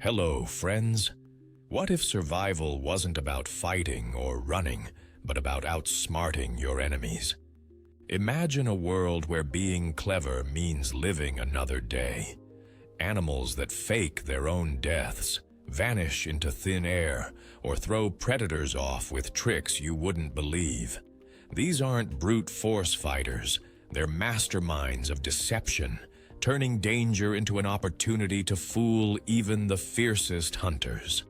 Hello, friends. What if survival wasn't about fighting or running, but about outsmarting your enemies? Imagine a world where being clever means living another day. Animals that fake their own deaths, vanish into thin air, or throw predators off with tricks you wouldn't believe. These aren't brute force fighters, they're masterminds of deception, turning danger into an opportunity to fool even the fiercest hunters.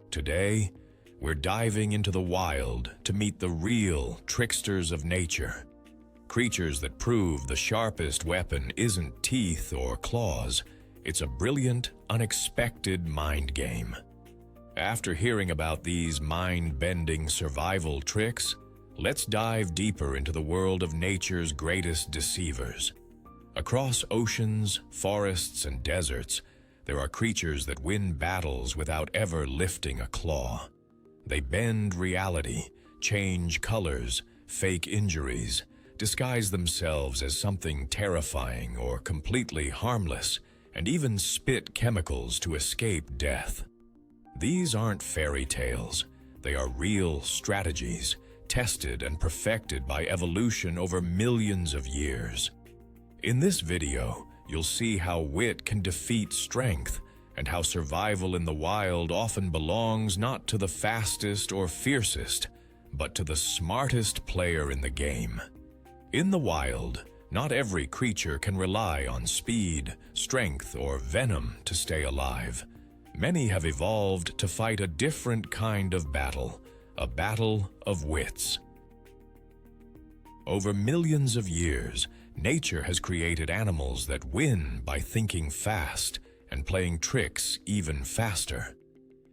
Today, we're diving into the wild to meet the real tricksters of nature. Creatures that prove the sharpest weapon isn't teeth or claws, it's a brilliant, unexpected mind game. After hearing about these mind-bending survival tricks, let's dive deeper into the world of nature's greatest deceivers. Across oceans, forests, and deserts, there are creatures that win battles without ever lifting a claw. They bend reality, change colors, fake injuries, disguise themselves as something terrifying or completely harmless, and even spit chemicals to escape death. These aren't fairy tales. They are real strategies, tested and perfected by evolution over millions of years. In this video, you'll see how wit can defeat strength and how survival in the wild often belongs not to the fastest or fiercest, but to the smartest player in the game. In the wild, not every creature can rely on speed, strength, or venom to stay alive. Many have evolved to fight a different kind of battle, a battle of wits. Over millions of years, nature has created animals that win by thinking fast and playing tricks even faster.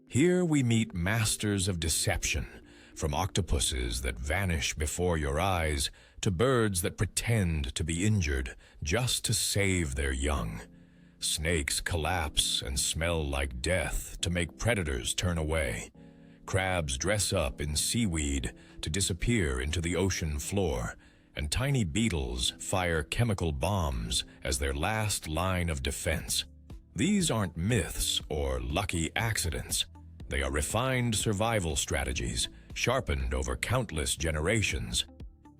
Here we meet masters of deception, from octopuses that vanish before your eyes to birds that pretend to be injured just to save their young. Snakes collapse and smell like death to make predators turn away. Crabs dress up in seaweed to disappear into the ocean floor, and tiny beetles fire chemical bombs as their last line of defense. These aren't myths or lucky accidents. They are refined survival strategies, sharpened over countless generations.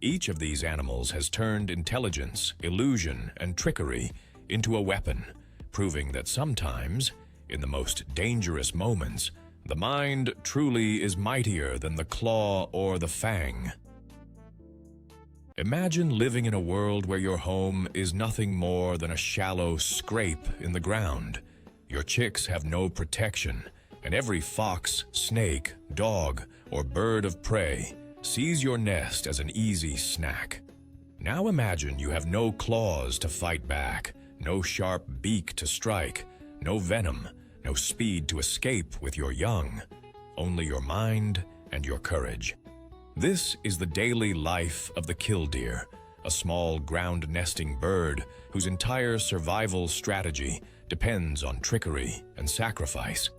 Each of these animals has turned intelligence, illusion, and trickery into a weapon, proving that sometimes, in the most dangerous moments, the mind truly is mightier than the claw or the fang. Imagine living in a world where your home is nothing more than a shallow scrape in the ground. Your chicks have no protection, and every fox, snake, dog, or bird of prey sees your nest as an easy snack. Now imagine you have no claws to fight back, no sharp beak to strike, no venom, no speed to escape with your young, only your mind and your courage. This is the daily life of the killdeer, a small ground-nesting bird whose entire survival strategy depends on trickery and sacrifice.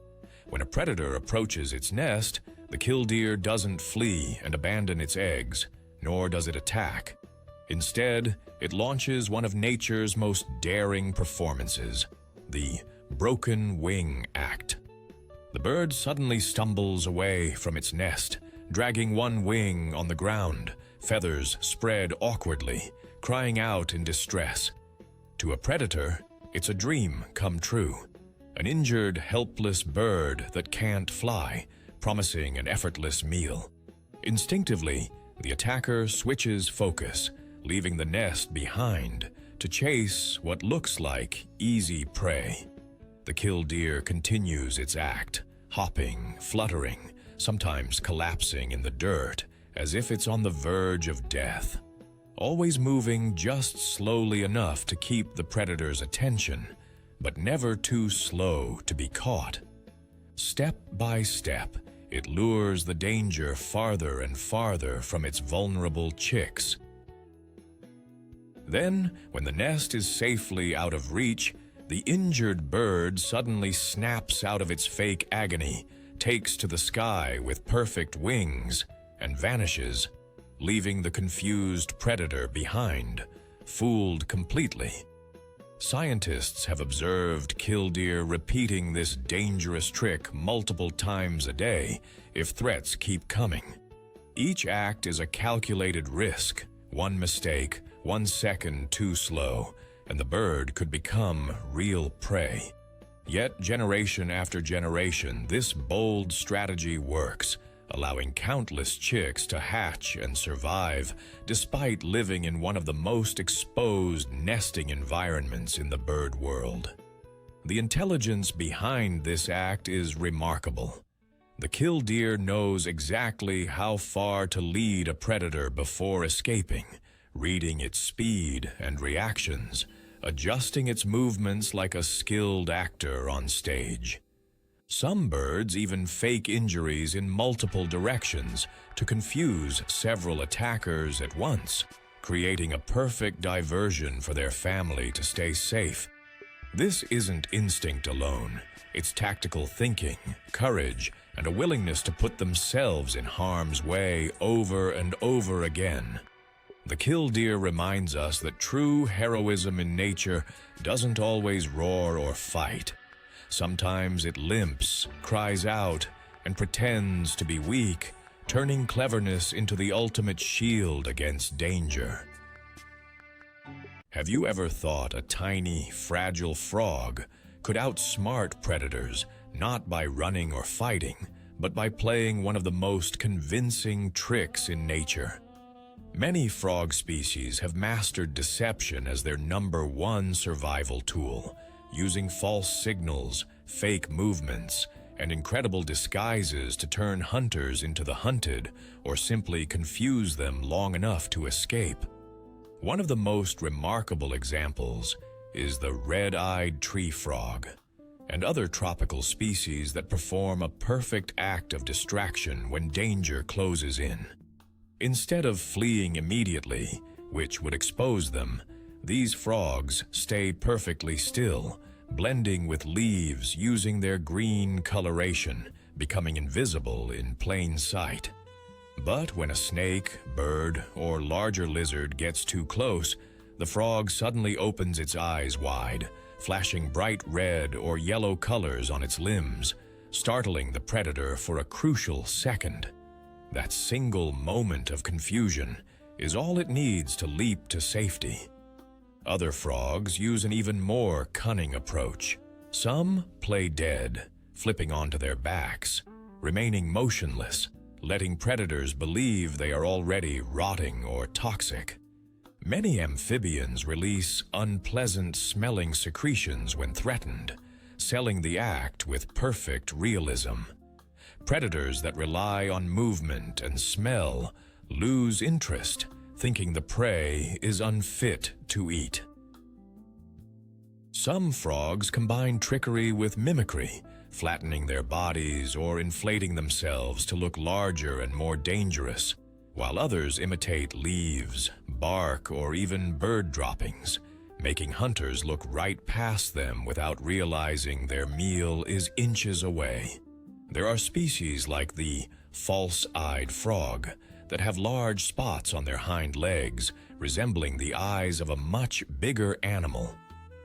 When a predator approaches its nest, the killdeer doesn't flee and abandon its eggs, nor does it attack. Instead, it launches one of nature's most daring performances, the broken wing act. The bird suddenly stumbles away from its nest, dragging one wing on the ground, feathers spread awkwardly, crying out in distress. To a predator, it's a dream come true. An injured, helpless bird that can't fly, promising an effortless meal. Instinctively, the attacker switches focus, leaving the nest behind to chase what looks like easy prey. The killdeer continues its act, hopping, fluttering, sometimes collapsing in the dirt as if it's on the verge of death, always moving just slowly enough to keep the predator's attention, but never too slow to be caught. Step by step, it lures the danger farther and farther from its vulnerable chicks. Then, when the nest is safely out of reach, the injured bird suddenly snaps out of its fake agony, takes to the sky with perfect wings, and vanishes, leaving the confused predator behind, fooled completely. Scientists have observed killdeer repeating this dangerous trick multiple times a day if threats keep coming. Each act is a calculated risk. One mistake, 1 second too slow, and the bird could become real prey. Yet, generation after generation, this bold strategy works, allowing countless chicks to hatch and survive, despite living in one of the most exposed nesting environments in the bird world. The intelligence behind this act is remarkable. The killdeer knows exactly how far to lead a predator before escaping, reading its speed and reactions, adjusting its movements like a skilled actor on stage. Some birds even fake injuries in multiple directions to confuse several attackers at once, creating a perfect diversion for their family to stay safe. This isn't instinct alone. It's tactical thinking, courage, and a willingness to put themselves in harm's way over and over again. The killdeer reminds us that true heroism in nature doesn't always roar or fight. Sometimes it limps, cries out, and pretends to be weak, turning cleverness into the ultimate shield against danger. Have you ever thought a tiny, fragile frog could outsmart predators, not by running or fighting, but by playing one of the most convincing tricks in nature? Many frog species have mastered deception as their #1 survival tool, using false signals, fake movements, and incredible disguises to turn hunters into the hunted or simply confuse them long enough to escape. One of the most remarkable examples is the red-eyed tree frog and other tropical species that perform a perfect act of distraction when danger closes in. Instead of fleeing immediately, which would expose them, these frogs stay perfectly still, blending with leaves using their green coloration, becoming invisible in plain sight. But when a snake, bird, or larger lizard gets too close, the frog suddenly opens its eyes wide, flashing bright red or yellow colors on its limbs, startling the predator for a crucial second. That single moment of confusion is all it needs to leap to safety. Other frogs use an even more cunning approach. Some play dead, flipping onto their backs, remaining motionless, letting predators believe they are already rotting or toxic. Many amphibians release unpleasant-smelling secretions when threatened, selling the act with perfect realism. Predators that rely on movement and smell lose interest, thinking the prey is unfit to eat. Some frogs combine trickery with mimicry, flattening their bodies or inflating themselves to look larger and more dangerous, while others imitate leaves, bark, or even bird droppings, making hunters look right past them without realizing their meal is inches away. There are species like the false-eyed frog that have large spots on their hind legs, resembling the eyes of a much bigger animal.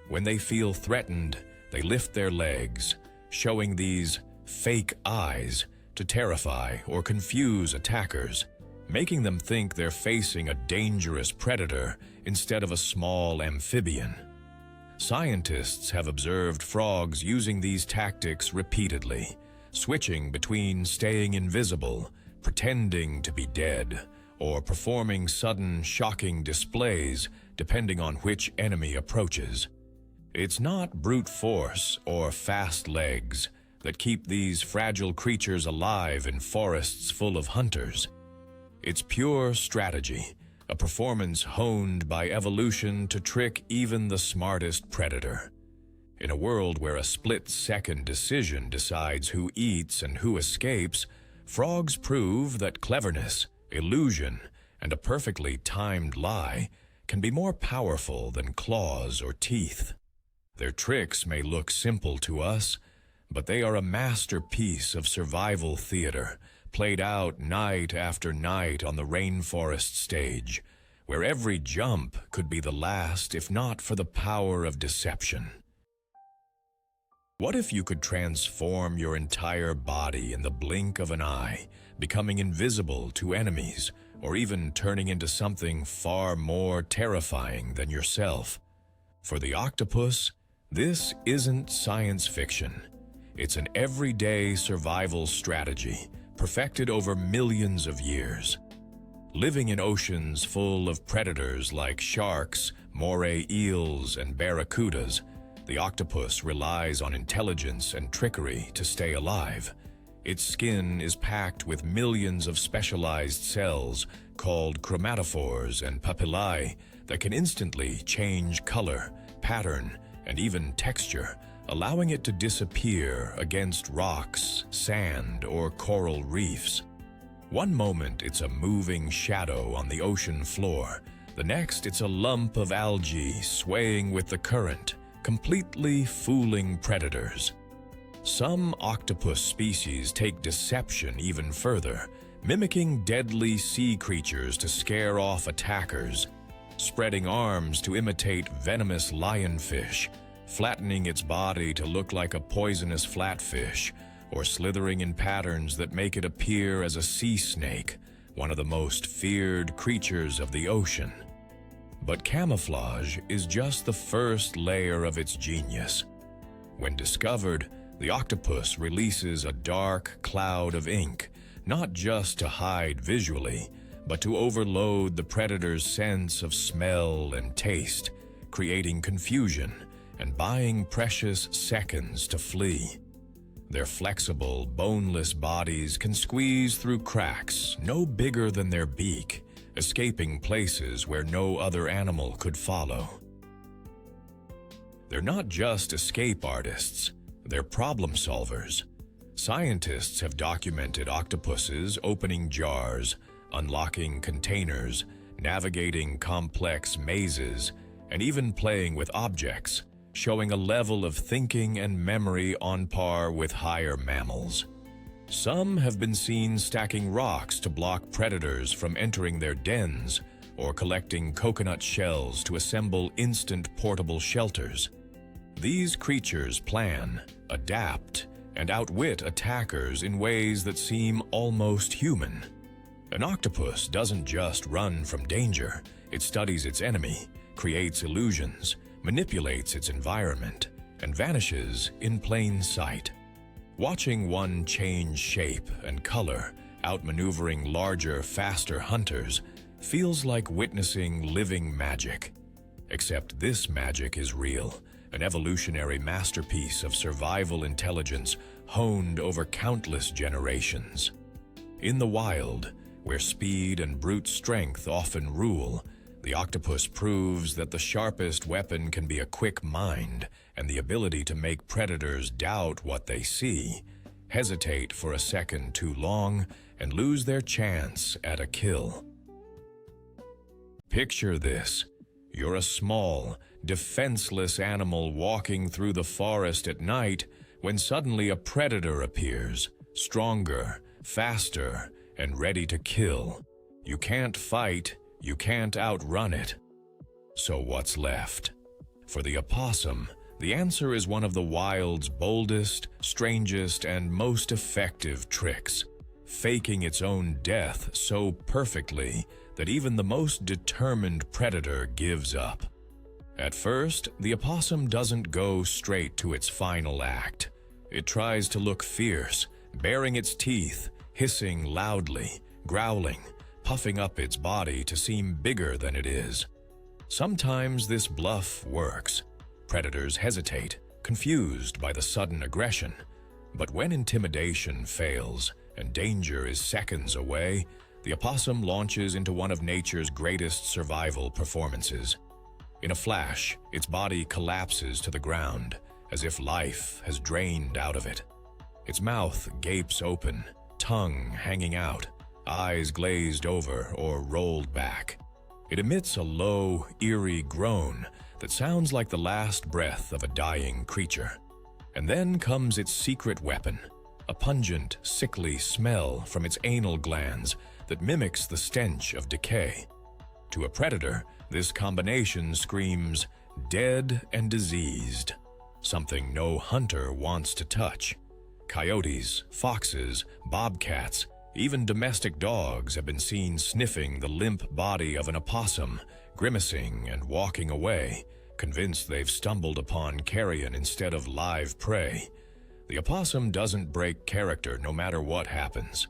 When they feel threatened, they lift their legs, showing these fake eyes to terrify or confuse attackers, making them think they're facing a dangerous predator instead of a small amphibian. Scientists have observed frogs using these tactics repeatedly, switching between staying invisible, pretending to be dead, or performing sudden, shocking displays depending on which enemy approaches. It's not brute force or fast legs that keep these fragile creatures alive in forests full of hunters. It's pure strategy, a performance honed by evolution to trick even the smartest predator. In a world where a split-second decision decides who eats and who escapes, frogs prove that cleverness, illusion, and a perfectly timed lie can be more powerful than claws or teeth. Their tricks may look simple to us, but they are a masterpiece of survival theater, played out night after night on the rainforest stage, where every jump could be the last if not for the power of deception. What if you could transform your entire body in the blink of an eye, becoming invisible to enemies, or even turning into something far more terrifying than yourself? For the octopus, this isn't science fiction. It's an everyday survival strategy, perfected over millions of years. Living in oceans full of predators like sharks, moray eels, and barracudas, the octopus relies on intelligence and trickery to stay alive. Its skin is packed with millions of specialized cells called chromatophores and papillae that can instantly change color, pattern, and even texture, allowing it to disappear against rocks, sand, or coral reefs. One moment it's a moving shadow on the ocean floor. The next it's a lump of algae swaying with the current, completely fooling predators. Some octopus species take deception even further, mimicking deadly sea creatures to scare off attackers, spreading arms to imitate venomous lionfish, flattening its body to look like a poisonous flatfish, or slithering in patterns that make it appear as a sea snake, one of the most feared creatures of the ocean. But camouflage is just the first layer of its genius. When discovered, the octopus releases a dark cloud of ink, not just to hide visually, but to overload the predator's sense of smell and taste, creating confusion and buying precious seconds to flee. Their flexible, boneless bodies can squeeze through cracks no bigger than their beak, escaping places where no other animal could follow. They're not just escape artists, they're problem solvers. Scientists have documented octopuses opening jars, unlocking containers, navigating complex mazes, and even playing with objects, showing a level of thinking and memory on par with higher mammals. Some have been seen stacking rocks to block predators from entering their dens, or collecting coconut shells to assemble instant portable shelters. These creatures plan, adapt, and outwit attackers in ways that seem almost human. An octopus doesn't just run from danger, it studies its enemy, creates illusions, manipulates its environment, and vanishes in plain sight. Watching one change shape and color, outmaneuvering larger, faster hunters, feels like witnessing living magic. Except this magic is real, an evolutionary masterpiece of survival intelligence honed over countless generations. In the wild, where speed and brute strength often rule, the octopus proves that the sharpest weapon can be a quick mind and the ability to make predators doubt what they see, hesitate for a second too long, and lose their chance at a kill. Picture this. You're a small, defenseless animal walking through the forest at night when suddenly a predator appears, stronger, faster, and ready to kill. You can't fight, you can't outrun it. So what's left? For the opossum, the answer is one of the wild's boldest, strangest, and most effective tricks, faking its own death so perfectly that even the most determined predator gives up. At first, the opossum doesn't go straight to its final act. It tries to look fierce, baring its teeth, hissing loudly, growling, puffing up its body to seem bigger than it is. Sometimes this bluff works. Predators hesitate, confused by the sudden aggression. But when intimidation fails and danger is seconds away, the opossum launches into one of nature's greatest survival performances. In a flash, its body collapses to the ground, as if life has drained out of it. Its mouth gapes open, tongue hanging out, eyes glazed over or rolled back. It emits a low, eerie groan that sounds like the last breath of a dying creature. And then comes its secret weapon, a pungent, sickly smell from its anal glands that mimics the stench of decay. To a predator, this combination screams dead and diseased, something no hunter wants to touch. Coyotes, foxes, bobcats, even domestic dogs have been seen sniffing the limp body of an opossum, grimacing and walking away, convinced they've stumbled upon carrion instead of live prey. The opossum doesn't break character no matter what happens.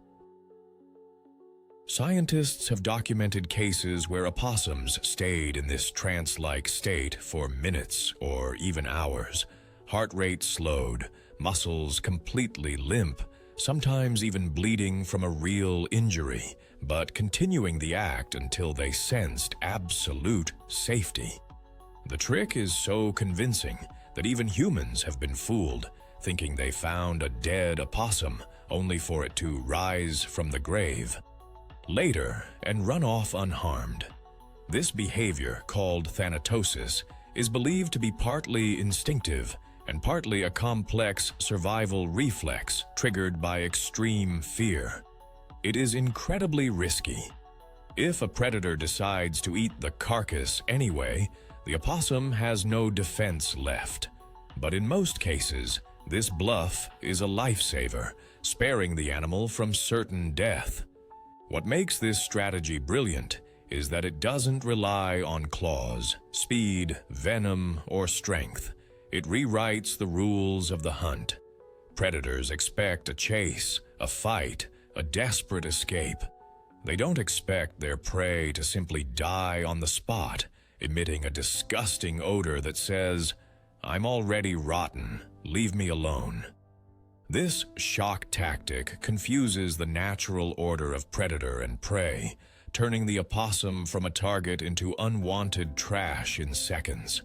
Scientists have documented cases where opossums stayed in this trance-like state for minutes or even hours, heart rate slowed, muscles completely limp, sometimes even bleeding from a real injury, but continuing the act until they sensed absolute safety. The trick is so convincing that even humans have been fooled, thinking they found a dead opossum only for it to rise from the grave later and run off unharmed. This behavior, called thanatosis, is believed to be partly instinctive and partly a complex survival reflex triggered by extreme fear. It is incredibly risky. If a predator decides to eat the carcass anyway, the opossum has no defense left. But in most cases, this bluff is a lifesaver, sparing the animal from certain death. What makes this strategy brilliant is that it doesn't rely on claws, speed, venom, or strength. It rewrites the rules of the hunt. Predators expect a chase, a fight, a desperate escape. They don't expect their prey to simply die on the spot, emitting a disgusting odor that says, "I'm already rotten, leave me alone." This shock tactic confuses the natural order of predator and prey, turning the opossum from a target into unwanted trash in seconds.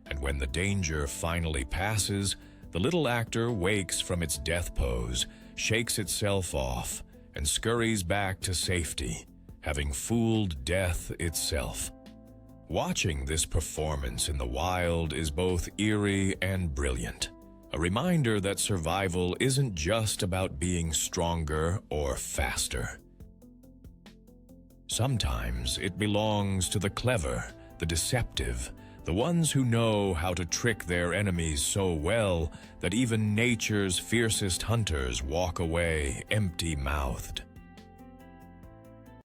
And when the danger finally passes, the little actor wakes from its death pose, shakes itself off, and scurries back to safety, having fooled death itself. Watching this performance in the wild is both eerie and brilliant. A reminder that survival isn't just about being stronger or faster. Sometimes it belongs to the clever, the deceptive, the ones who know how to trick their enemies so well that even nature's fiercest hunters walk away empty-mouthed.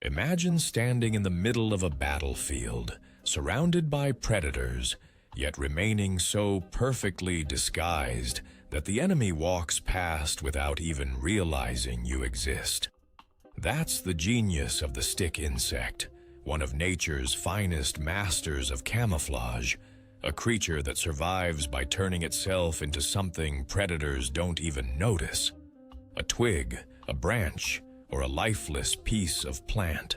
Imagine standing in the middle of a battlefield, surrounded by predators, yet remaining so perfectly disguised that the enemy walks past without even realizing you exist. That's the genius of the stick insect, one of nature's finest masters of camouflage, a creature that survives by turning itself into something predators don't even notice. A twig, a branch, or a lifeless piece of plant.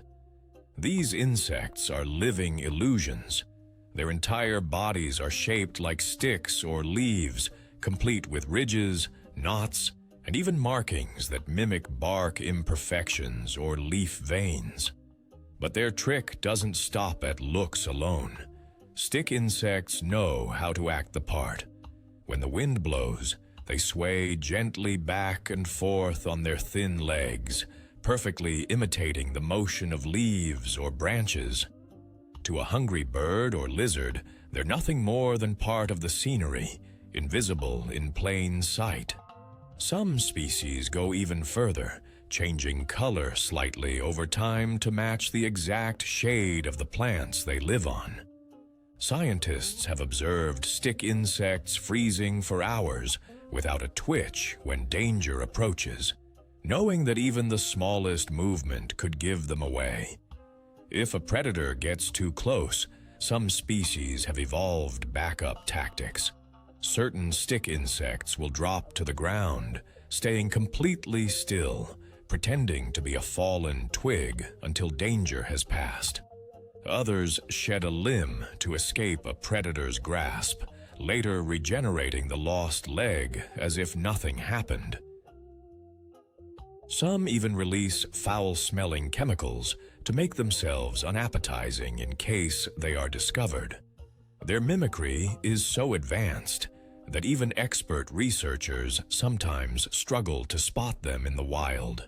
These insects are living illusions. Their entire bodies are shaped like sticks or leaves, complete with ridges, knots, and even markings that mimic bark imperfections or leaf veins. But their trick doesn't stop at looks alone. Stick insects know how to act the part. When the wind blows, they sway gently back and forth on their thin legs, perfectly imitating the motion of leaves or branches. To a hungry bird or lizard, they're nothing more than part of the scenery, invisible in plain sight. Some species go even further, changing color slightly over time to match the exact shade of the plants they live on. Scientists have observed stick insects freezing for hours without a twitch when danger approaches, knowing that even the smallest movement could give them away. If a predator gets too close, some species have evolved backup tactics. Certain stick insects will drop to the ground, staying completely still, pretending to be a fallen twig until danger has passed. Others shed a limb to escape a predator's grasp, later regenerating the lost leg as if nothing happened. Some even release foul-smelling chemicals to make themselves unappetizing in case they are discovered. Their mimicry is so advanced that even expert researchers sometimes struggle to spot them in the wild.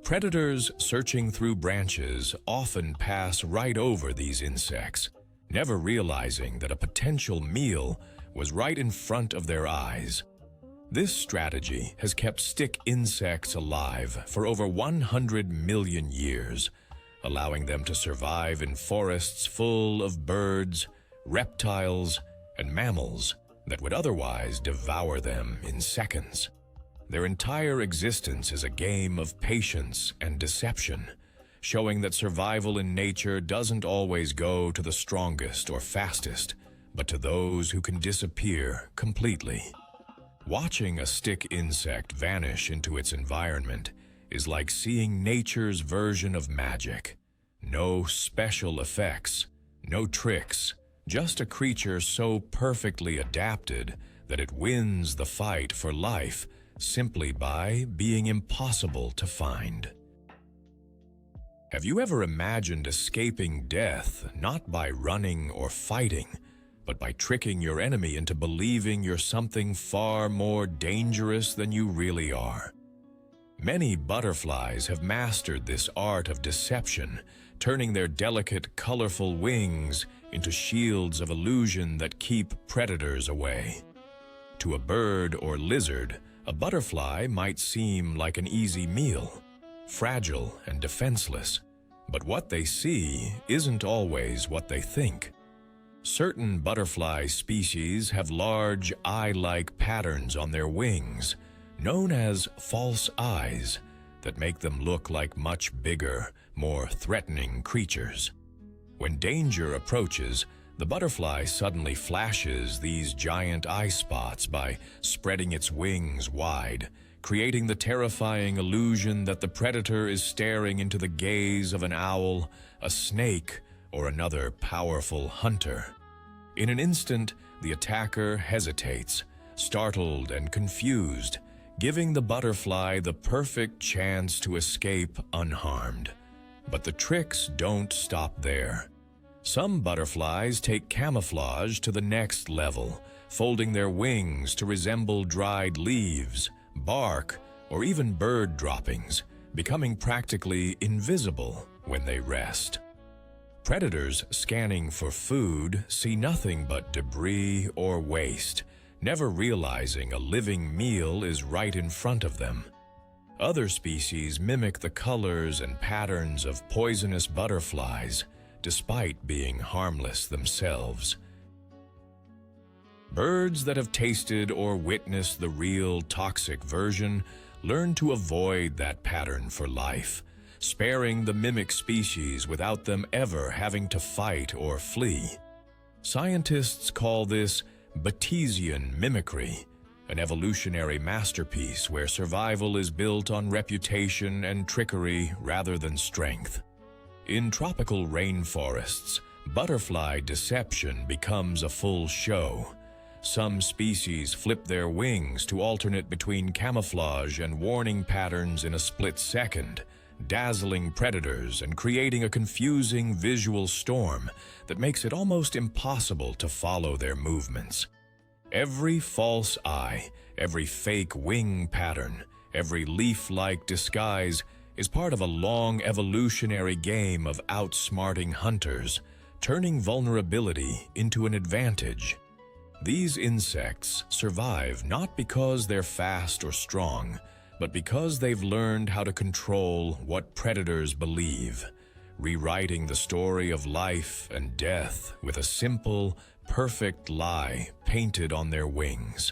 Predators searching through branches often pass right over these insects, never realizing that a potential meal was right in front of their eyes. This strategy has kept stick insects alive for over 100 million years, allowing them to survive in forests full of birds, reptiles, and mammals that would otherwise devour them in seconds. Their entire existence is a game of patience and deception, showing that survival in nature doesn't always go to the strongest or fastest, but to those who can disappear completely. Watching a stick insect vanish into its environment is like seeing nature's version of magic. No special effects, no tricks, just a creature so perfectly adapted that it wins the fight for life simply by being impossible to find. Have you ever imagined escaping death not by running or fighting, but by tricking your enemy into believing you're something far more dangerous than you really are? Many butterflies have mastered this art of deception, turning their delicate, colorful wings into shields of illusion that keep predators away. To a bird or lizard, a butterfly might seem like an easy meal, fragile and defenseless, but what they see isn't always what they think. Certain butterfly species have large eye-like patterns on their wings, known as false eyes, that make them look like much bigger, more threatening creatures. When danger approaches, the butterfly suddenly flashes these giant eye spots by spreading its wings wide, creating the terrifying illusion that the predator is staring into the gaze of an owl, a snake, or another powerful hunter. In an instant, the attacker hesitates, startled and confused, giving the butterfly the perfect chance to escape unharmed. But the tricks don't stop there. Some butterflies take camouflage to the next level, folding their wings to resemble dried leaves, bark, or even bird droppings, becoming practically invisible when they rest. Predators scanning for food see nothing but debris or waste, never realizing a living meal is right in front of them. Other species mimic the colors and patterns of poisonous butterflies, despite being harmless themselves. Birds that have tasted or witnessed the real toxic version learn to avoid that pattern for life, sparing the mimic species without them ever having to fight or flee. Scientists call this Batesian mimicry, an evolutionary masterpiece where survival is built on reputation and trickery rather than strength. In tropical rainforests, butterfly deception becomes a full show. Some species flip their wings to alternate between camouflage and warning patterns in a split second, dazzling predators and creating a confusing visual storm that makes it almost impossible to follow their movements. Every false eye, every fake wing pattern, every leaf-like disguise is part of a long evolutionary game of outsmarting hunters, turning vulnerability into an advantage. These insects survive not because they're fast or strong, but because they've learned how to control what predators believe, rewriting the story of life and death with a simple, perfect lie painted on their wings.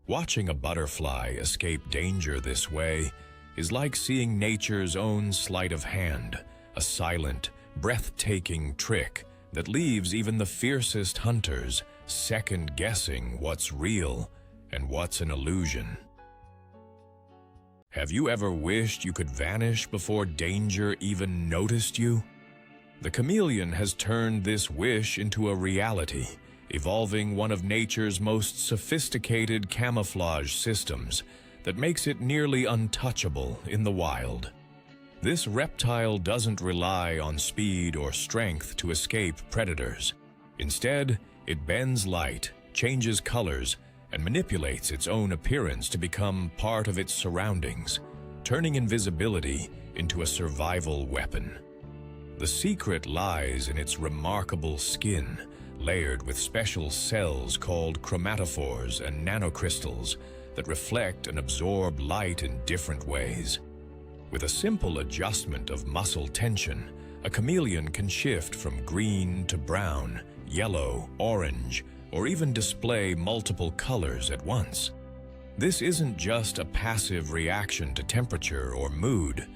Watching a butterfly escape danger this way is like seeing nature's own sleight of hand, a silent, breathtaking trick that leaves even the fiercest hunters second-guessing what's real and what's an illusion. Have you ever wished you could vanish before danger even noticed you? The chameleon has turned this wish into a reality, evolving one of nature's most sophisticated camouflage systems that makes it nearly untouchable in the wild. This reptile doesn't rely on speed or strength to escape predators. Instead, it bends light, changes colors, and manipulates its own appearance to become part of its surroundings, turning invisibility into a survival weapon. The secret lies in its remarkable skin, layered with special cells called chromatophores and nanocrystals that reflect and absorb light in different ways. With a simple adjustment of muscle tension, a chameleon can shift from green to brown, yellow, orange, or even display multiple colors at once. This isn't just a passive reaction to temperature or mood.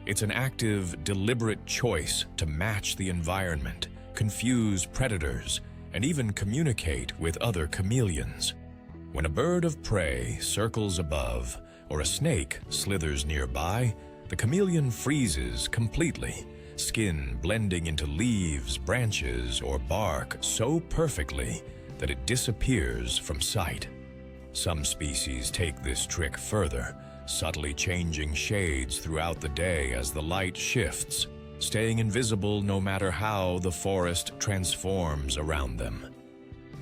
It's an active, deliberate choice to match the environment, confuse predators, and even communicate with other chameleons. When a bird of prey circles above or a snake slithers nearby, the chameleon freezes completely, skin blending into leaves, branches, or bark so perfectly that it disappears from sight. Some species take this trick further, subtly changing shades throughout the day as the light shifts, staying invisible no matter how the forest transforms around them.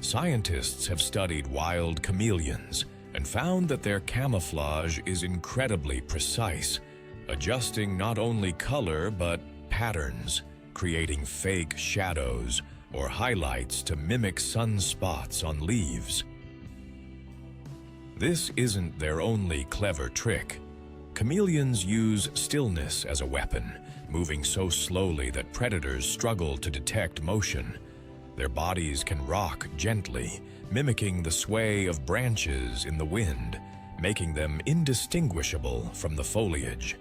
Scientists have studied wild chameleons and found that their camouflage is incredibly precise, adjusting not only color but patterns, creating fake shadows or highlights to mimic sunspots on leaves. This isn't their only clever trick. Chameleons use stillness as a weapon, moving so slowly that predators struggle to detect motion. Their bodies can rock gently, mimicking the sway of branches in the wind, making them indistinguishable from the foliage.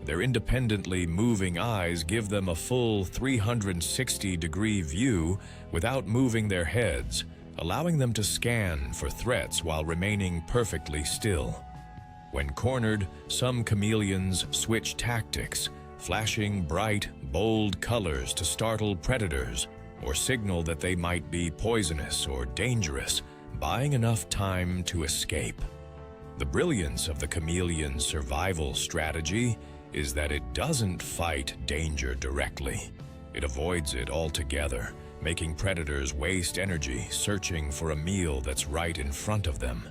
Their independently moving eyes give them a full 360-degree view without moving their heads, allowing them to scan for threats while remaining perfectly still. When cornered, some chameleons switch tactics, flashing bright, bold colors to startle predators or signal that they might be poisonous or dangerous, buying enough time to escape. The brilliance of the chameleon's survival strategy is that it doesn't fight danger directly. It avoids it altogether, making predators waste energy searching for a meal that's right in front of them.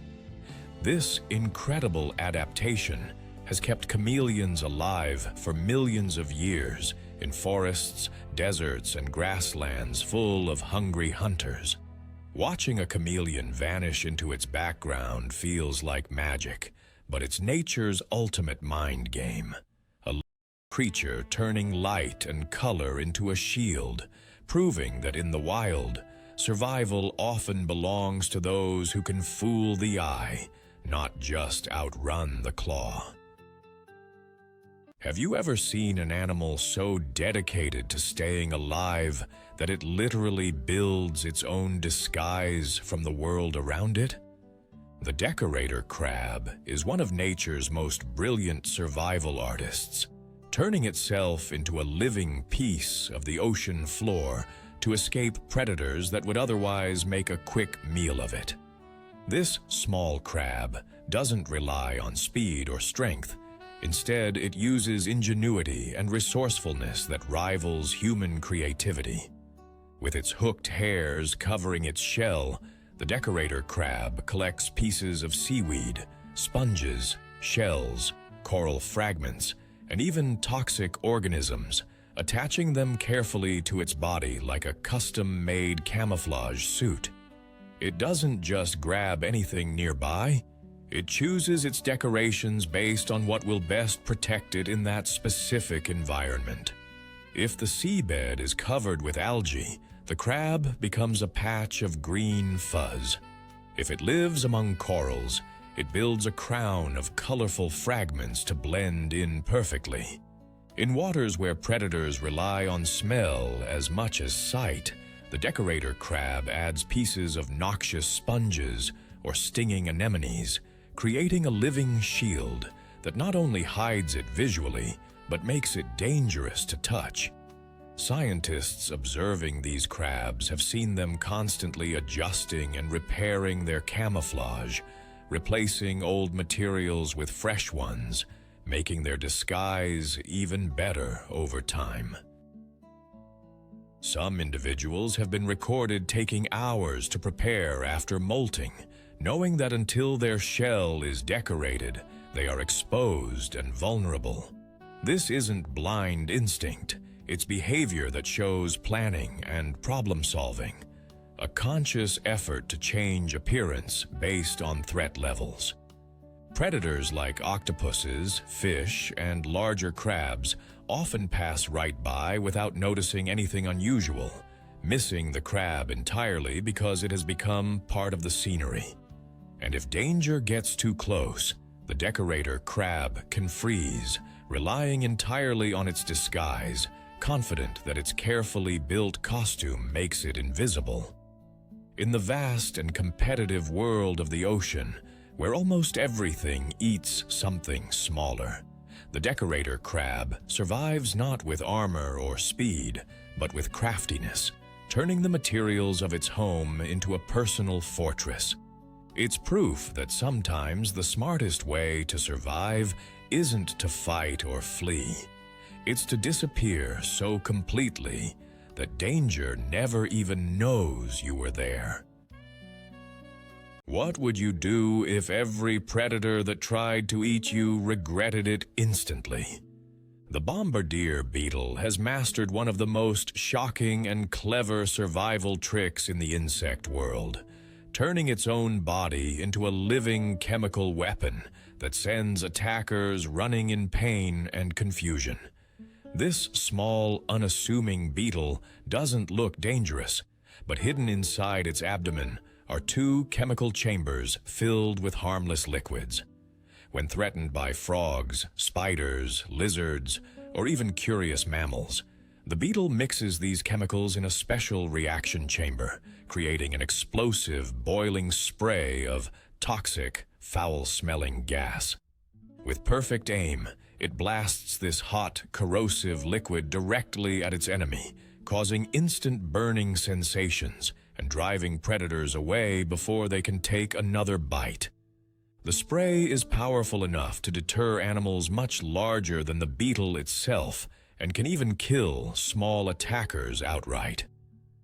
This incredible adaptation has kept chameleons alive for millions of years in forests, deserts, and grasslands full of hungry hunters. Watching a chameleon vanish into its background feels like magic, but it's nature's ultimate mind game. A creature turning light and color into a shield, proving that in the wild, survival often belongs to those who can fool the eye, not just outrun the claw. Have you ever seen an animal so dedicated to staying alive that it literally builds its own disguise from the world around it? The decorator crab is one of nature's most brilliant survival artists, turning itself into a living piece of the ocean floor to escape predators that would otherwise make a quick meal of it. This small crab doesn't rely on speed or strength. Instead, it uses ingenuity and resourcefulness that rivals human creativity. With its hooked hairs covering its shell, the decorator crab collects pieces of seaweed, sponges, shells, coral fragments, and even toxic organisms, attaching them carefully to its body like a custom-made camouflage suit. It doesn't just grab anything nearby. It chooses its decorations based on what will best protect it in that specific environment. If the seabed is covered with algae, the crab becomes a patch of green fuzz. If it lives among corals, it builds a crown of colorful fragments to blend in perfectly. In waters where predators rely on smell as much as sight, the decorator crab adds pieces of noxious sponges or stinging anemones, creating a living shield that not only hides it visually, but makes it dangerous to touch. Scientists observing these crabs have seen them constantly adjusting and repairing their camouflage, replacing old materials with fresh ones, making their disguise even better over time. Some individuals have been recorded taking hours to prepare after molting, knowing that until their shell is decorated, they are exposed and vulnerable. This isn't blind instinct, it's behavior that shows planning and problem-solving, a conscious effort to change appearance based on threat levels. Predators like octopuses, fish, and larger crabs often pass right by without noticing anything unusual, missing the crab entirely because it has become part of the scenery. And if danger gets too close, the decorator crab can freeze, relying entirely on its disguise, confident that its carefully built costume makes it invisible. In the vast and competitive world of the ocean, where almost everything eats something smaller, the decorator crab survives not with armor or speed, but with craftiness, turning the materials of its home into a personal fortress. It's proof that sometimes the smartest way to survive isn't to fight or flee. It's to disappear so completely that danger never even knows you were there. What would you do if every predator that tried to eat you regretted it instantly? The bombardier beetle has mastered one of the most shocking and clever survival tricks in the insect world, turning its own body into a living chemical weapon that sends attackers running in pain and confusion. This small, unassuming beetle doesn't look dangerous, but hidden inside its abdomen are two chemical chambers filled with harmless liquids. When threatened by frogs, spiders, lizards, or even curious mammals, the beetle mixes these chemicals in a special reaction chamber, creating an explosive, boiling spray of toxic, foul-smelling gas. With perfect aim, it blasts this hot, corrosive liquid directly at its enemy, causing instant burning sensations and driving predators away before they can take another bite. The spray is powerful enough to deter animals much larger than the beetle itself and can even kill small attackers outright.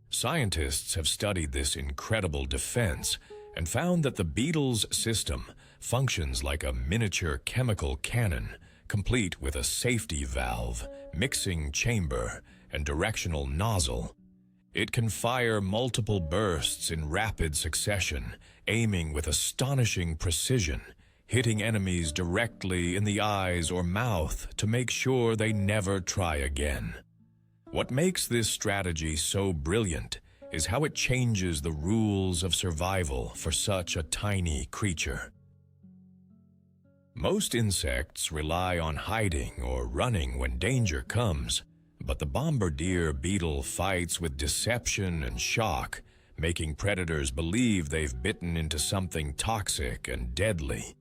Scientists have studied this incredible defense and found that the beetle's system functions like a miniature chemical cannon, complete with a safety valve, mixing chamber, and directional nozzle. It can fire multiple bursts in rapid succession, aiming with astonishing precision, hitting enemies directly in the eyes or mouth to make sure they never try again. What makes this strategy so brilliant is how it changes the rules of survival for such a tiny creature. Most insects rely on hiding or running when danger comes, but the bombardier beetle fights with deception and shock, making predators believe they've bitten into something toxic and deadly.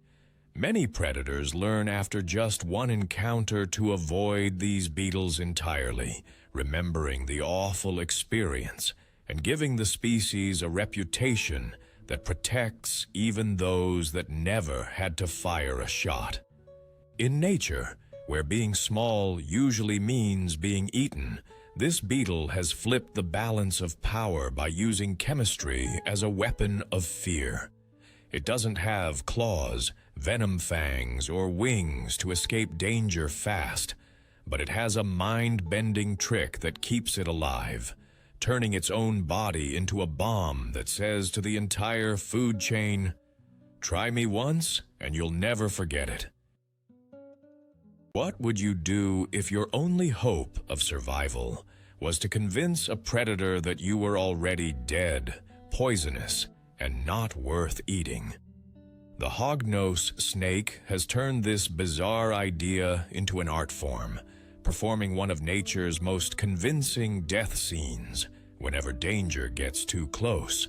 Many predators learn after just one encounter to avoid these beetles entirely, remembering the awful experience and giving the species a reputation that protects even those that never had to fire a shot. In nature, where being small usually means being eaten, this beetle has flipped the balance of power by using chemistry as a weapon of fear. It doesn't have claws, venom fangs, or wings to escape danger fast, but it has a mind-bending trick that keeps it alive, turning its own body into a bomb that says to the entire food chain, "Try me once, and you'll never forget it." What would you do if your only hope of survival was to convince a predator that you were already dead, poisonous, and not worth eating? The hognose snake has turned this bizarre idea into an art form, performing one of nature's most convincing death scenes whenever danger gets too close.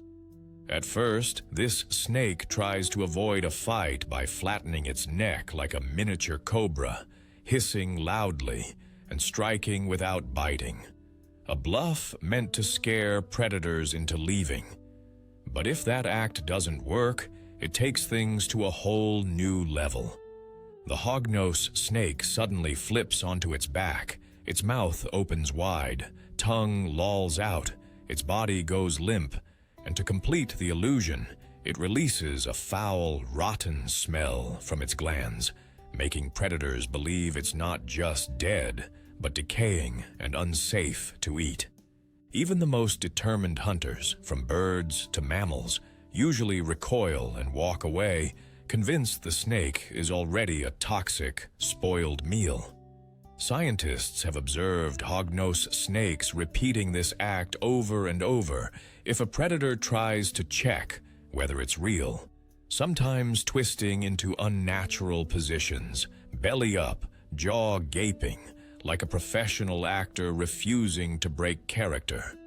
At first, this snake tries to avoid a fight by flattening its neck like a miniature cobra, hissing loudly and striking without biting. A bluff meant to scare predators into leaving. But if that act doesn't work, it takes things to a whole new level. The hognose snake suddenly flips onto its back, its mouth opens wide, tongue lolls out, its body goes limp, and to complete the illusion, it releases a foul, rotten smell from its glands, making predators believe it's not just dead, but decaying and unsafe to eat. Even the most determined hunters, from birds to mammals, usually recoil and walk away, convinced the snake is already a toxic, spoiled meal. Scientists have observed hognose snakes repeating this act over and over if a predator tries to check whether it's real, sometimes twisting into unnatural positions, belly up, jaw gaping, like a professional actor refusing to break character.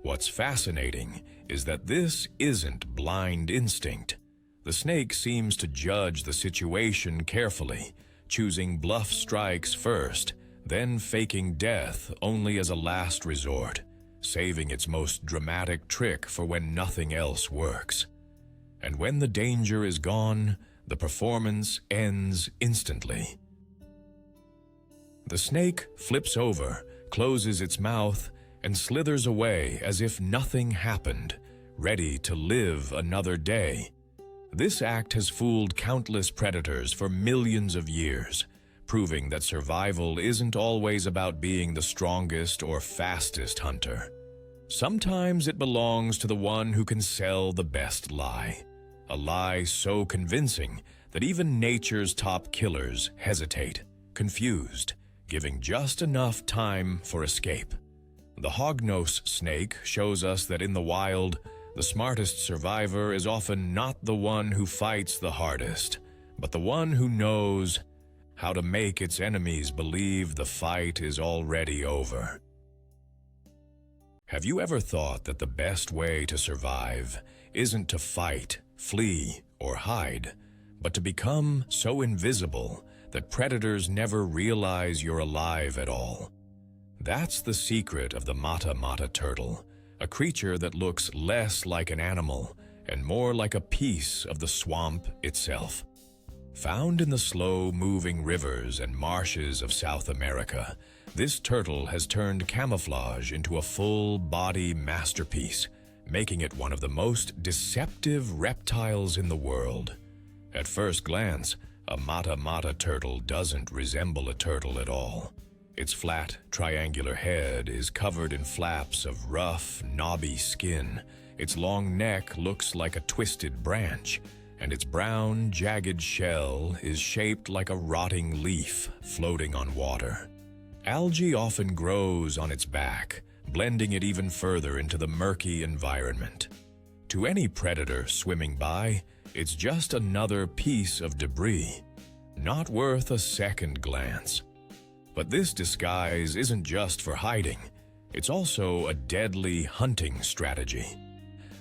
What's fascinating is that this isn't blind instinct. The snake seems to judge the situation carefully, choosing bluff strikes first, then faking death only as a last resort, saving its most dramatic trick for when nothing else works. And when the danger is gone, the performance ends instantly. The snake flips over, closes its mouth, and slithers away as if nothing happened, ready to live another day. This act has fooled countless predators for millions of years, proving that survival isn't always about being the strongest or fastest hunter. Sometimes it belongs to the one who can sell the best lie, a lie so convincing that even nature's top killers hesitate, confused, giving just enough time for escape. The hognose snake shows us that in the wild, the smartest survivor is often not the one who fights the hardest, but the one who knows how to make its enemies believe the fight is already over. Have you ever thought that the best way to survive isn't to fight, flee, or hide, but to become so invisible that predators never realize you're alive at all? That's the secret of the mata-mata turtle, a creature that looks less like an animal and more like a piece of the swamp itself. Found in the slow-moving rivers and marshes of South America, this turtle has turned camouflage into a full-body masterpiece, making it one of the most deceptive reptiles in the world. At first glance, a mata-mata turtle doesn't resemble a turtle at all. Its flat, triangular head is covered in flaps of rough, knobby skin. Its long neck looks like a twisted branch, and its brown, jagged shell is shaped like a rotting leaf floating on water. Algae often grows on its back, blending it even further into the murky environment. To any predator swimming by, it's just another piece of debris, not worth a second glance. But this disguise isn't just for hiding, it's also a deadly hunting strategy.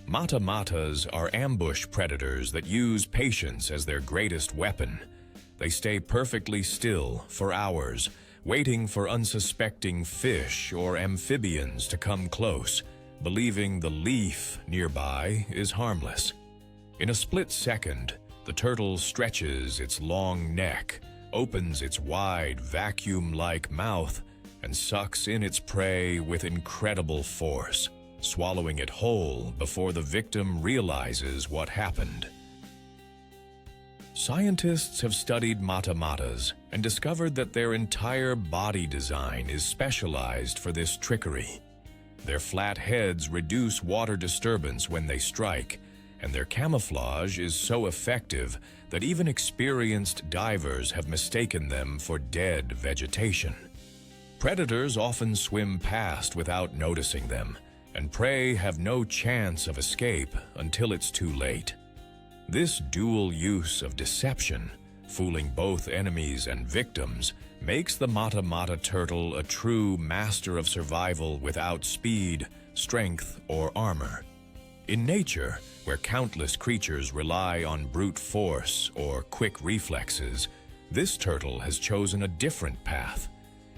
Mata-matas are ambush predators that use patience as their greatest weapon. They stay perfectly still for hours, waiting for unsuspecting fish or amphibians to come close, believing the leaf nearby is harmless. In a split second, the turtle stretches its long neck, opens its wide, vacuum-like mouth, and sucks in its prey with incredible force, swallowing it whole before the victim realizes what happened. Scientists have studied mata-matas and discovered that their entire body design is specialized for this trickery. Their flat heads reduce water disturbance when they strike, and their camouflage is so effective that even experienced divers have mistaken them for dead vegetation. Predators often swim past without noticing them, and prey have no chance of escape until it's too late. This dual use of deception, fooling both enemies and victims, makes the mata-mata turtle a true master of survival without speed, strength, or armor. In nature, where countless creatures rely on brute force or quick reflexes, this turtle has chosen a different path.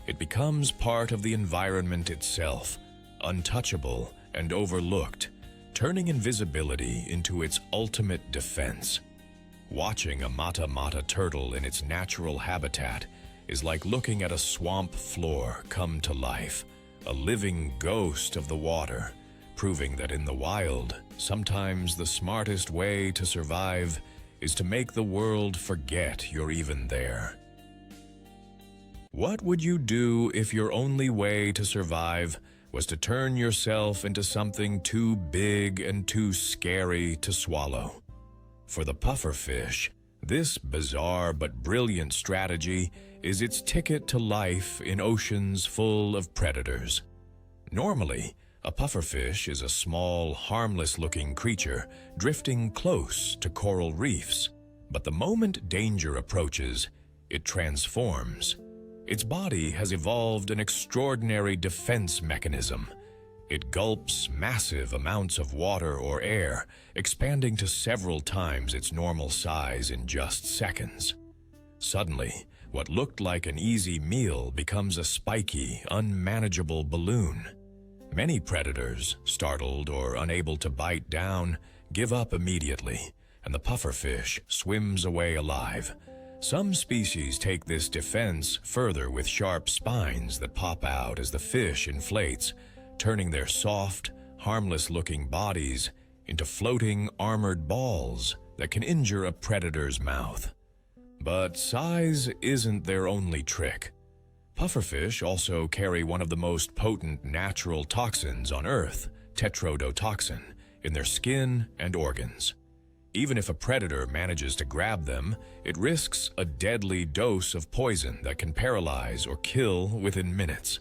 It becomes part of the environment itself, untouchable and overlooked, turning invisibility into its ultimate defense. Watching a mata-mata turtle in its natural habitat is like looking at a swamp floor come to life, a living ghost of the water, proving that in the wild, sometimes the smartest way to survive is to make the world forget you're even there. What would you do if your only way to survive was to turn yourself into something too big and too scary to swallow? For the pufferfish, this bizarre but brilliant strategy is its ticket to life in oceans full of predators. Normally, a pufferfish is a small, harmless-looking creature drifting close to coral reefs. But the moment danger approaches, it transforms. Its body has evolved an extraordinary defense mechanism. It gulps massive amounts of water or air, expanding to several times its normal size in just seconds. Suddenly, what looked like an easy meal becomes a spiky, unmanageable balloon. Many predators, startled or unable to bite down, give up immediately, and the pufferfish swims away alive. Some species take this defense further with sharp spines that pop out as the fish inflates, turning their soft, harmless-looking bodies into floating armored balls that can injure a predator's mouth. But size isn't their only trick. Pufferfish also carry one of the most potent natural toxins on Earth, tetrodotoxin, in their skin and organs. Even if a predator manages to grab them, it risks a deadly dose of poison that can paralyze or kill within minutes.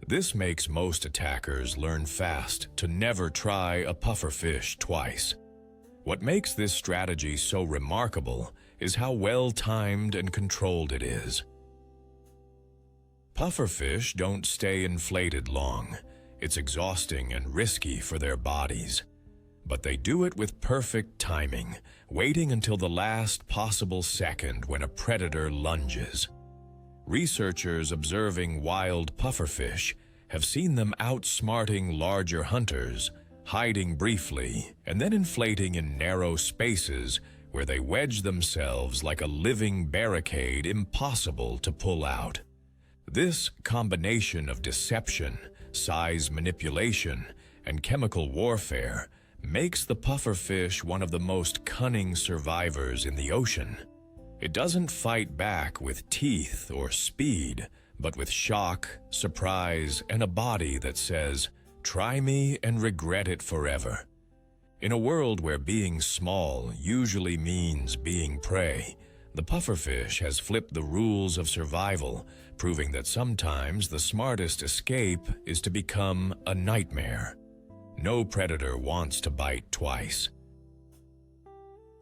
This makes most attackers learn fast to never try a pufferfish twice. What makes this strategy so remarkable is how well-timed and controlled it is. Pufferfish don't stay inflated long. It's exhausting and risky for their bodies. But they do it with perfect timing, waiting until the last possible second when a predator lunges. Researchers observing wild pufferfish have seen them outsmarting larger hunters, hiding briefly, and then inflating in narrow spaces where they wedge themselves like a living barricade impossible to pull out. This combination of deception, size manipulation, and chemical warfare makes the pufferfish one of the most cunning survivors in the ocean. It doesn't fight back with teeth or speed, but with shock, surprise, and a body that says, "Try me and regret it forever." In a world where being small usually means being prey, the pufferfish has flipped the rules of survival, proving that sometimes the smartest escape is to become a nightmare. No predator wants to bite twice.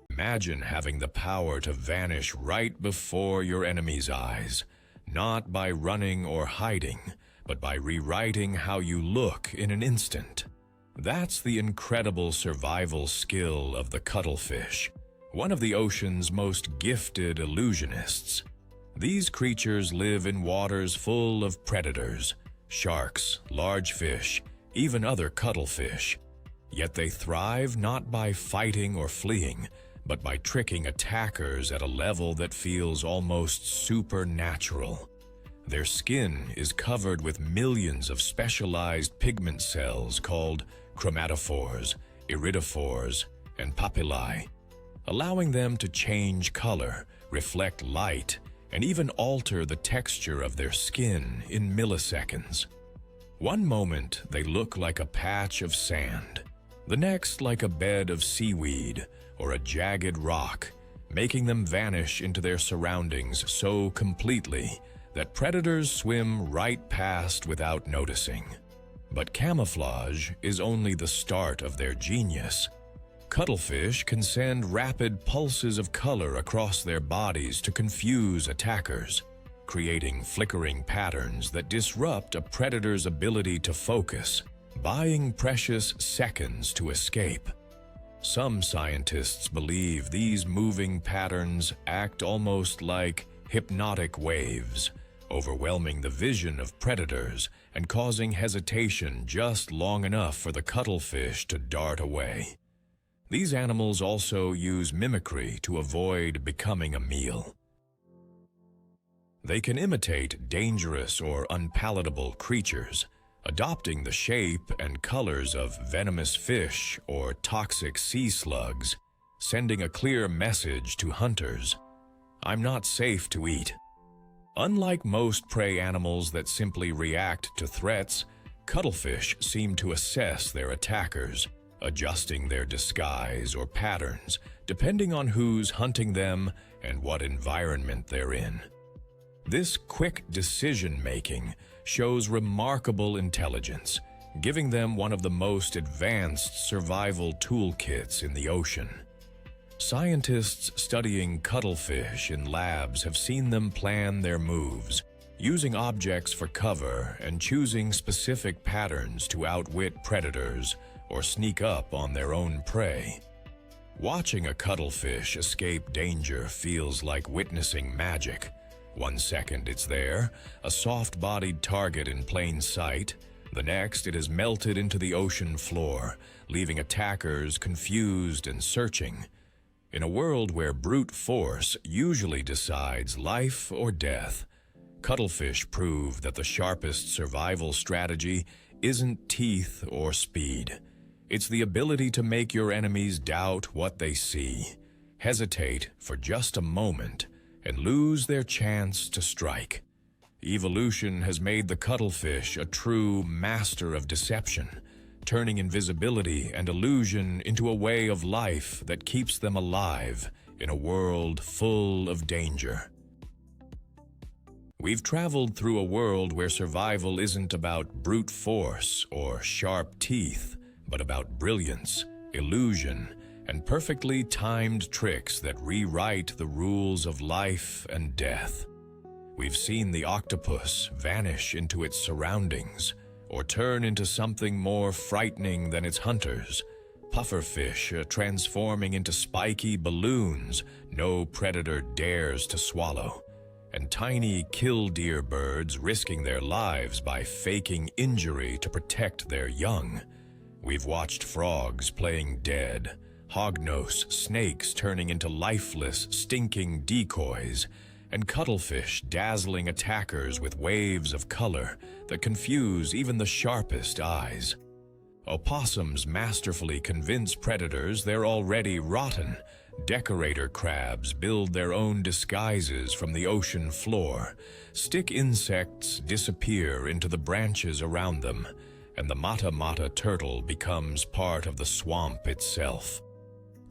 Imagine having the power to vanish right before your enemy's eyes, not by running or hiding, but by rewriting how you look in an instant. That's the incredible survival skill of the cuttlefish, one of the ocean's most gifted illusionists. These creatures live in waters full of predators, sharks, large fish, even other cuttlefish. Yet they thrive not by fighting or fleeing, but by tricking attackers at a level that feels almost supernatural. Their skin is covered with millions of specialized pigment cells called chromatophores, iridophores, and papillae, allowing them to change color, reflect light, and even alter the texture of their skin in milliseconds. One moment they look like a patch of sand, the next like a bed of seaweed or a jagged rock, making them vanish into their surroundings so completely that predators swim right past without noticing. But camouflage is only the start of their genius. Cuttlefish can send rapid pulses of color across their bodies to confuse attackers, creating flickering patterns that disrupt a predator's ability to focus, buying precious seconds to escape. Some scientists believe these moving patterns act almost like hypnotic waves, overwhelming the vision of predators and causing hesitation just long enough for the cuttlefish to dart away. These animals also use mimicry to avoid becoming a meal. They can imitate dangerous or unpalatable creatures, adopting the shape and colors of venomous fish or toxic sea slugs, sending a clear message to hunters: "I'm not safe to eat." Unlike most prey animals that simply react to threats, cuttlefish seem to assess their attackers, adjusting their disguise or patterns depending on who's hunting them and what environment they're in. This quick decision-making shows remarkable intelligence, giving them one of the most advanced survival toolkits in the ocean. Scientists studying cuttlefish in labs have seen them plan their moves, using objects for cover and choosing specific patterns to outwit predators or sneak up on their own prey. Watching a cuttlefish escape danger feels like witnessing magic. One second it's there, a soft-bodied target in plain sight. The next, it has melted into the ocean floor, leaving attackers confused and searching. In a world where brute force usually decides life or death, cuttlefish prove that the sharpest survival strategy isn't teeth or speed. It's the ability to make your enemies doubt what they see, hesitate for just a moment, and lose their chance to strike. Evolution has made the cuttlefish a true master of deception, turning invisibility and illusion into a way of life that keeps them alive in a world full of danger. We've traveled through a world where survival isn't about brute force or sharp teeth, but about brilliance, illusion, and perfectly timed tricks that rewrite the rules of life and death. We've seen the octopus vanish into its surroundings, or turn into something more frightening than its hunters, pufferfish transforming into spiky balloons no predator dares to swallow, and tiny killdeer birds risking their lives by faking injury to protect their young. We've watched frogs playing dead, hognose snakes turning into lifeless, stinking decoys, and cuttlefish dazzling attackers with waves of color that confuse even the sharpest eyes. Opossums masterfully convince predators they're already rotten. Decorator crabs build their own disguises from the ocean floor. Stick insects disappear into the branches around them, and the mata-mata turtle becomes part of the swamp itself.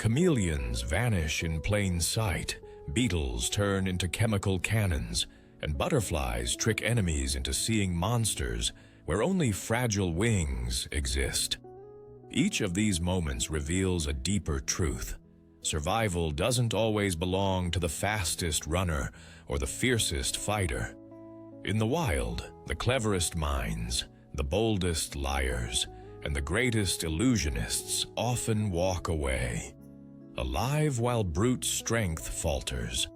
Chameleons vanish in plain sight, beetles turn into chemical cannons, and butterflies trick enemies into seeing monsters where only fragile wings exist. Each of these moments reveals a deeper truth. Survival doesn't always belong to the fastest runner or the fiercest fighter. In the wild, the cleverest minds, the boldest liars, and the greatest illusionists often walk away, alive while brute strength falters.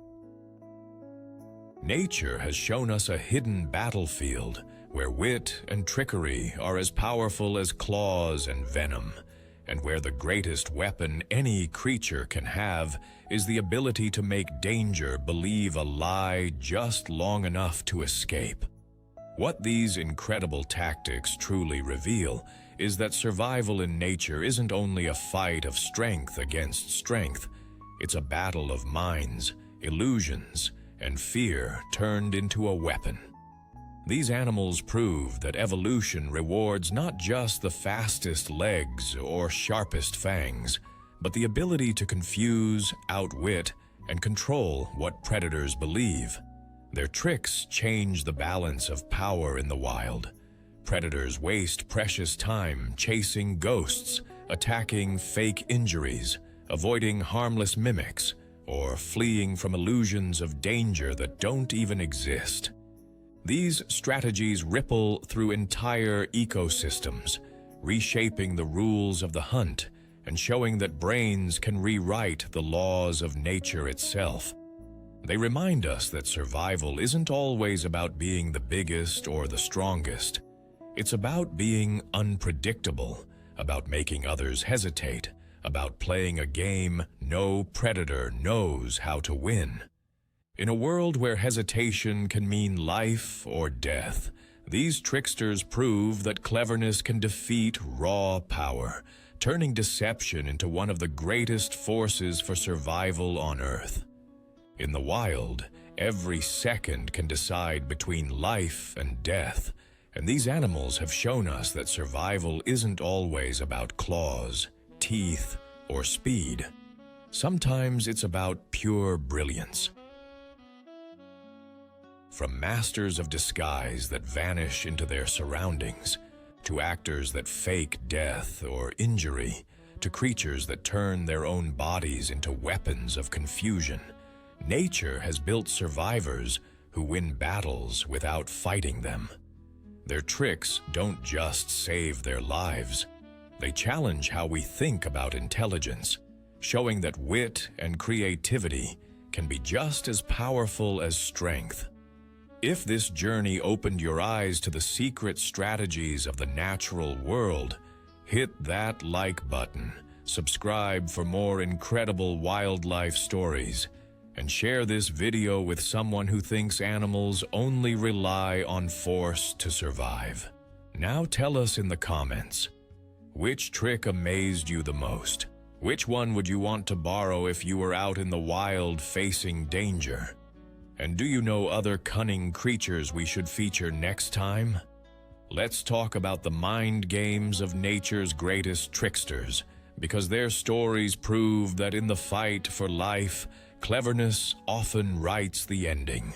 Nature has shown us a hidden battlefield where wit and trickery are as powerful as claws and venom, and where the greatest weapon any creature can have is the ability to make danger believe a lie just long enough to escape. What these incredible tactics truly reveal is that survival in nature isn't only a fight of strength against strength, it's a battle of minds, illusions, and fear turned into a weapon. These animals prove that evolution rewards not just the fastest legs or sharpest fangs, but the ability to confuse, outwit, and control what predators believe. Their tricks change the balance of power in the wild. Predators waste precious time chasing ghosts, attacking fake injuries, avoiding harmless mimics, or fleeing from illusions of danger that don't even exist. These strategies ripple through entire ecosystems, reshaping the rules of the hunt and showing that brains can rewrite the laws of nature itself. They remind us that survival isn't always about being the biggest or the strongest. It's about being unpredictable, about making others hesitate, about playing a game no predator knows how to win. In a world where hesitation can mean life or death, these tricksters prove that cleverness can defeat raw power, turning deception into one of the greatest forces for survival on Earth. In the wild, Every second can decide between life and death, and these animals have shown us that survival isn't always about claws, teeth, or speed. Sometimes it's about pure brilliance. From masters of disguise that vanish into their surroundings, to actors that fake death or injury, to creatures that turn their own bodies into weapons of confusion, nature has built survivors who win battles without fighting them. Their tricks don't just save their lives. They challenge how we think about intelligence, showing that wit and creativity can be just as powerful as strength. If this journey opened your eyes to the secret strategies of the natural world, hit that like button, subscribe for more incredible wildlife stories, and share this video with someone who thinks animals only rely on force to survive. Now tell us in the comments, which trick amazed you the most? Which one would you want to borrow if you were out in the wild facing danger? And do you know other cunning creatures we should feature next time? Let's talk about the mind games of nature's greatest tricksters, because their stories prove that in the fight for life, cleverness often writes the ending.